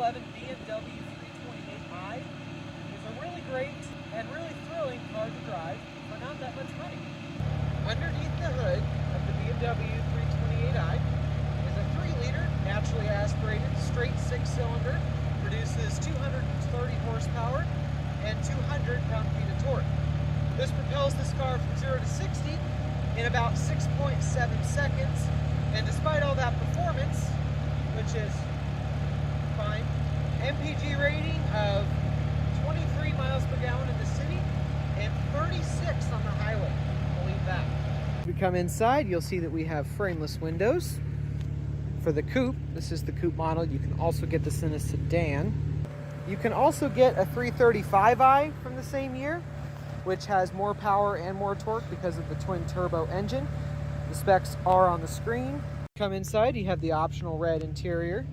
2011 BMW 328i is a really great and really thrilling car to drive for not that much money. Underneath the hood of the BMW 328i is a 3-liter naturally aspirated straight 6-cylinder, produces 230 horsepower and 200 pound-feet of torque. This propels this car from 0 to 60 in about 6.7 seconds, and despite all that performance, which is fine, MPG rating of 23 miles per gallon in the city and 36 on the highway. Believe that. If we come inside, you'll see that we have frameless windows. For the coupe, this is the coupe model. You can also get this in a sedan. You can also get a 335i from the same year, which has more power and more torque because of the twin turbo engine. The specs are on the screen. Come inside, you have the optional red interior.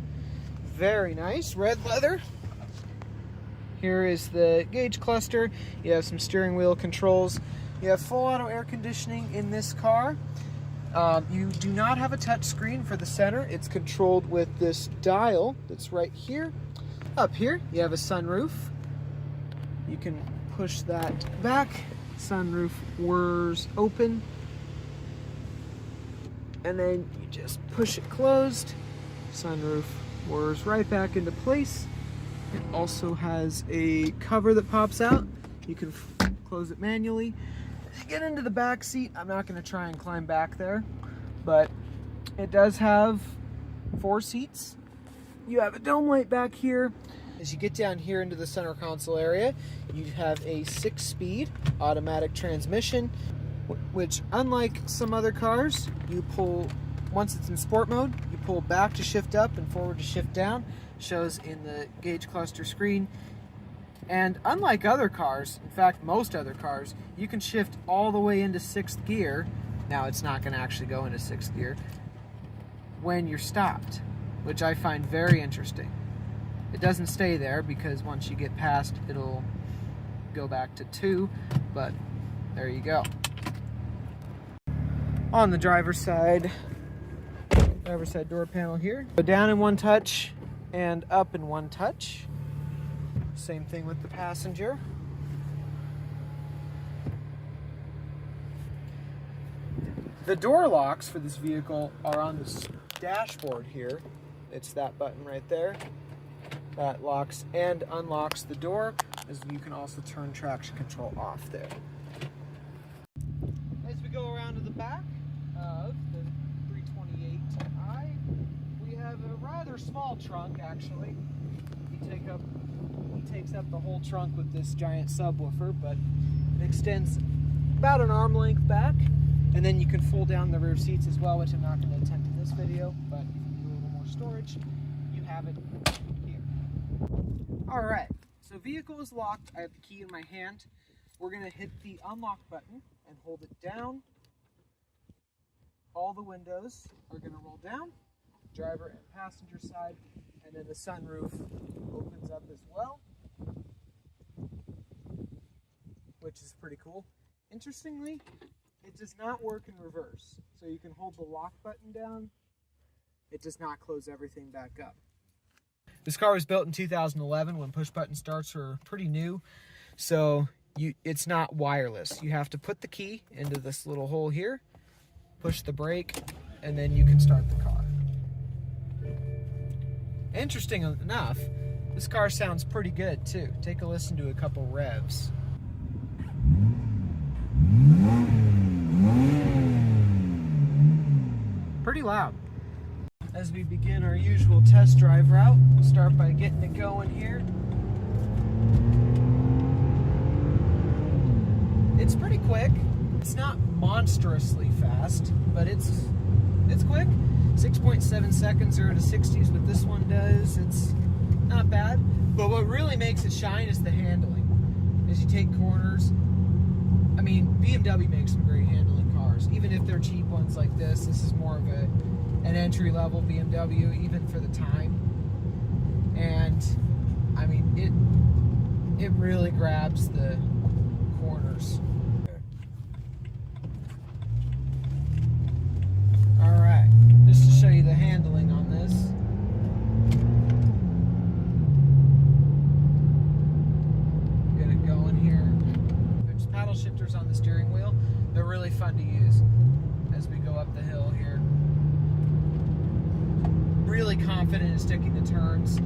Very nice, red leather. Here is the gauge cluster. You have some steering wheel controls. You have full auto air conditioning in this car. You do not have a touch screen for the center. It's controlled with this dial that's right here. Up here, you have a sunroof. You can push that back. Sunroof whirs open. And then you just push it closed. Sunroof whirs right back into place. It also has a cover that pops out. You can close it manually. As you get into the back seat, I'm not going to try and climb back there, but it does have 4 seats. You have a dome light back here. As you get down here into the center console area, you have a 6-speed automatic transmission, which, unlike some other cars, you pull, once it's in sport mode, you pull back to shift up and forward to shift down. Shows in the gauge cluster screen. And unlike other cars, in fact most other cars, you can shift all the way into 6th gear. Now it's not going to actually go into 6th gear when you're stopped, which I find very interesting. It doesn't stay there because once you get past, it'll go back to 2, but there you go. On the driver's side door panel here, go down in one touch and up in one touch. Same thing with the passenger. The door locks for this vehicle are on the dashboard here. It's that button right there. That locks and unlocks the door, as you can also turn traction control off there. As we go around to the back of the 328i, we have a rather small trunk actually. He takes up the whole trunk with this giant subwoofer, but it extends about an arm length back, and then you can fold down the rear seats as well, which I'm not going to attempt in this video, but if you do a little more storage, you have it here. Alright, so vehicle is locked. I have the key in my hand. We're going to hit the unlock button and hold it down. All the windows are going to roll down, driver and passenger side, and then the sunroof opens up as well, which is pretty cool. Interestingly, it does not work in reverse. So you can hold the lock button down. It does not close everything back up. This car was built in 2011 when push button starts were pretty new. So it's not wireless. You have to put the key into this little hole here, push the brake, and then you can start the car. Interesting enough, this car sounds pretty good too. Take a listen to a couple revs. Pretty loud. As we begin our usual test drive route, we'll start by getting it going here. It's pretty quick. It's not monstrously fast, but it's quick. 6.7 seconds, 0 to 60 is what this one does. It's not bad, but what really makes it shine is the handling. As you take corners, I mean, BMW makes some great handling cars. Even if they're cheap ones like this is more of an entry-level BMW, even for the time. And, I mean, it really grabs the corners. Alright, just to show you the handling on this. paddle shifters on the steering wheel. They're really fun to use as we go up the hill here. Really confident in sticking to turns.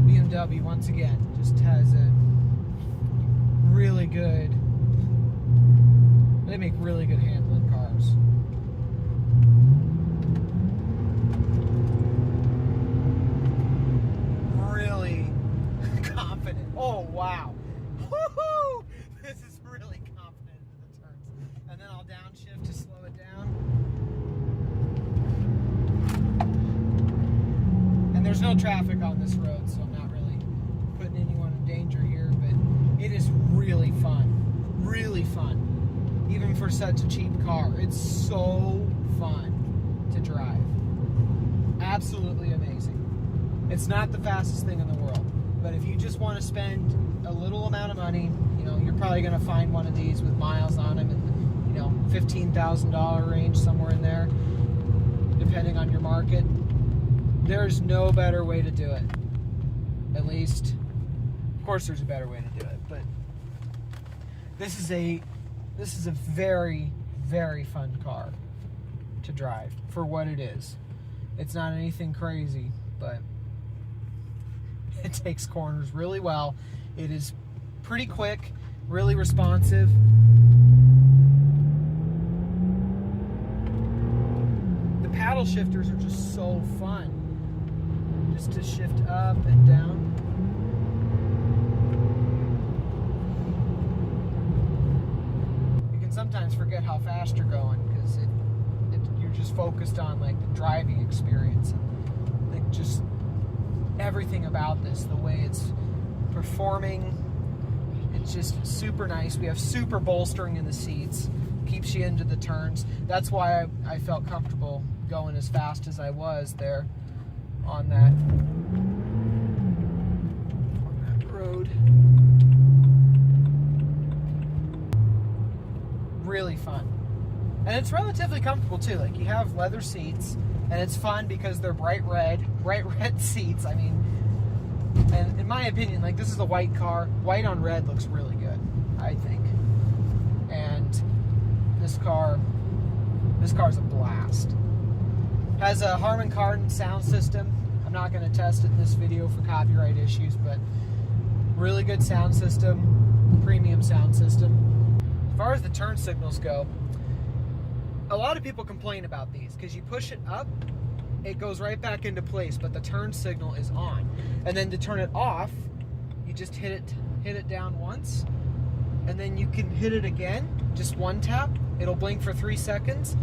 BMW, once again, just has a really good, they make really good handling cars. Really confident. Oh, wow. Woohoo! This is really confident in the turns. And then I'll downshift to slow it down. And there's no traffic on this road, so I'm not really putting anyone in danger here, but it is really fun. Really fun. Even for such a cheap car. It's so fun to drive. Absolutely amazing. It's not the fastest thing in the world, but if you just want to spend a little amount of money, you know, you're probably going to find one of these with miles on them in the, you know, $15,000 range, somewhere in there, depending on your market. There's no better way to do it. At least, of course there's a better way to do it, but this is a very, very fun car to drive for what it is. It's not anything crazy, but it takes corners really well. It is pretty quick, really responsive. The paddle shifters are just so fun. Just to shift up and down. You can sometimes forget how fast you're going because you're just focused on like the driving experience, and like just everything about this, the way it's performing. It's just super nice. We have super bolstering in the seats, keeps you into the turns. That's why I felt comfortable going as fast as I was there on that road. Really fun. And it's relatively comfortable too. Like, you have leather seats, and it's fun because they're bright red seats. I mean, and in my opinion, like, this is a white car. White on red looks really good, I think. And this car's a blast. Has a Harman Kardon sound system. I'm not going to test it in this video for copyright issues, but really good sound system, premium sound system. As far as the turn signals go, a lot of people complain about these because you push it up, it goes right back into place, but the turn signal is on. And then to turn it off, you just hit it down once, and then you can hit it again, just one tap. It'll blink for 3 seconds,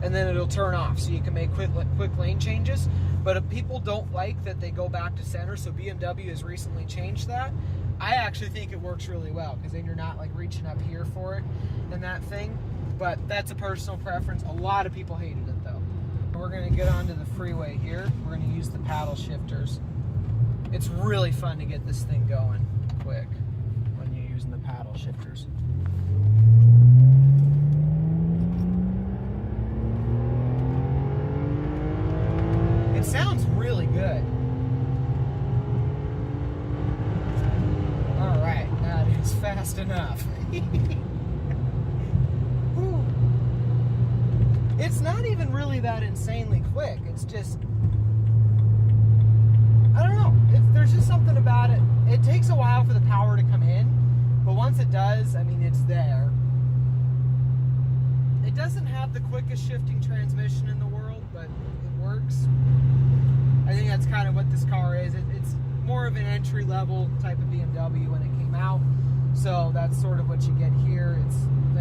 and then it'll turn off, so you can make quick lane changes. But if people don't like that they go back to center, so BMW has recently changed that. I actually think it works really well, because then you're not like reaching up here for it and that thing. But that's a personal preference. A lot of people hated it though. We're gonna get onto the freeway here. We're gonna use the paddle shifters. It's really fun to get this thing going quick when you're using the paddle shifters. It sounds really good. All right, that is fast enough. It's not even really that insanely quick. It's just, I don't know. There's just something about it. It takes a while for the power to come in, but once it does, I mean, it's there. It doesn't have the quickest shifting transmission in the world, but it works. I think that's kind of what this car is. It's more of an entry-level type of BMW when it came out, so that's sort of what you get here.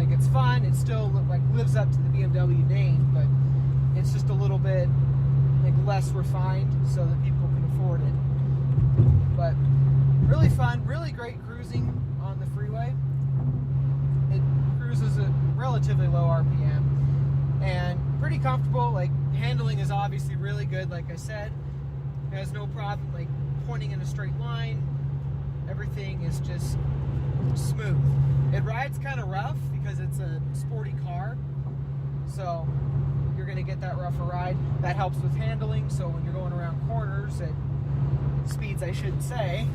It's fun. It still lives up to the BMW name, but it's just a little bit less refined so that people can afford it. But really fun, really great cruising on the freeway. It cruises at relatively low RPM and pretty comfortable. Like, handling is obviously really good, like I said. It has no problem pointing in a straight line. Everything is just smooth. It rides kind of rough because it's a sporty car, so you're going to get that rougher ride. That helps with handling, so when you're going around corners at speeds I shouldn't say,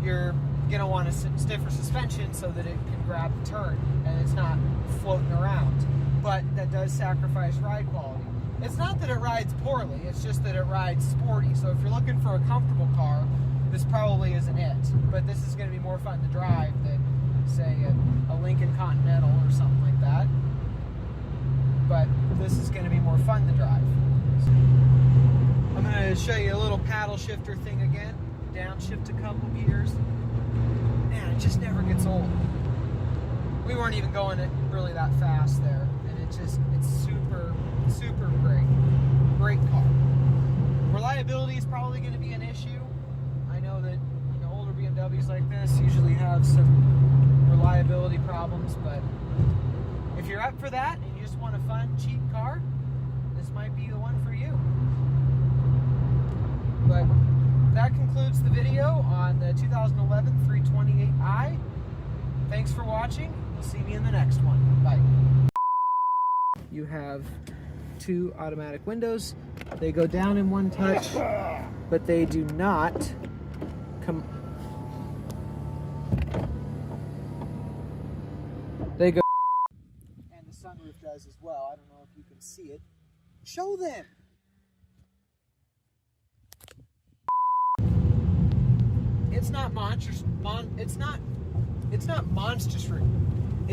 you're going to want a stiffer suspension so that it can grab the turn and it's not floating around. But that does sacrifice ride quality. It's not that it rides poorly, it's just that it rides sporty. So if you're looking for a comfortable car, this probably isn't it. But this is going to be more fun to drive than, say, a Lincoln Continental or something like that. But this is going to be more fun to drive. I'm going to show you a little paddle shifter thing again. Downshift a couple gears. Man, it just never gets old. We weren't even going it really that fast there, and it's super, super great. Great car. Reliability is probably going to be an issue. I know that older BMWs like this usually have some reliability problems, but if you're up for that and you just want a fun, cheap car, this might be the one for you. But that concludes the video on the 2011 328i. Thanks for watching. We'll see you in the next one. Bye. You have 2 automatic windows. They go down in one touch, but they do not come. They go. And the sunroof does as well. I don't know if you can see it. Show them. It's not monstrous. It's not monstrous.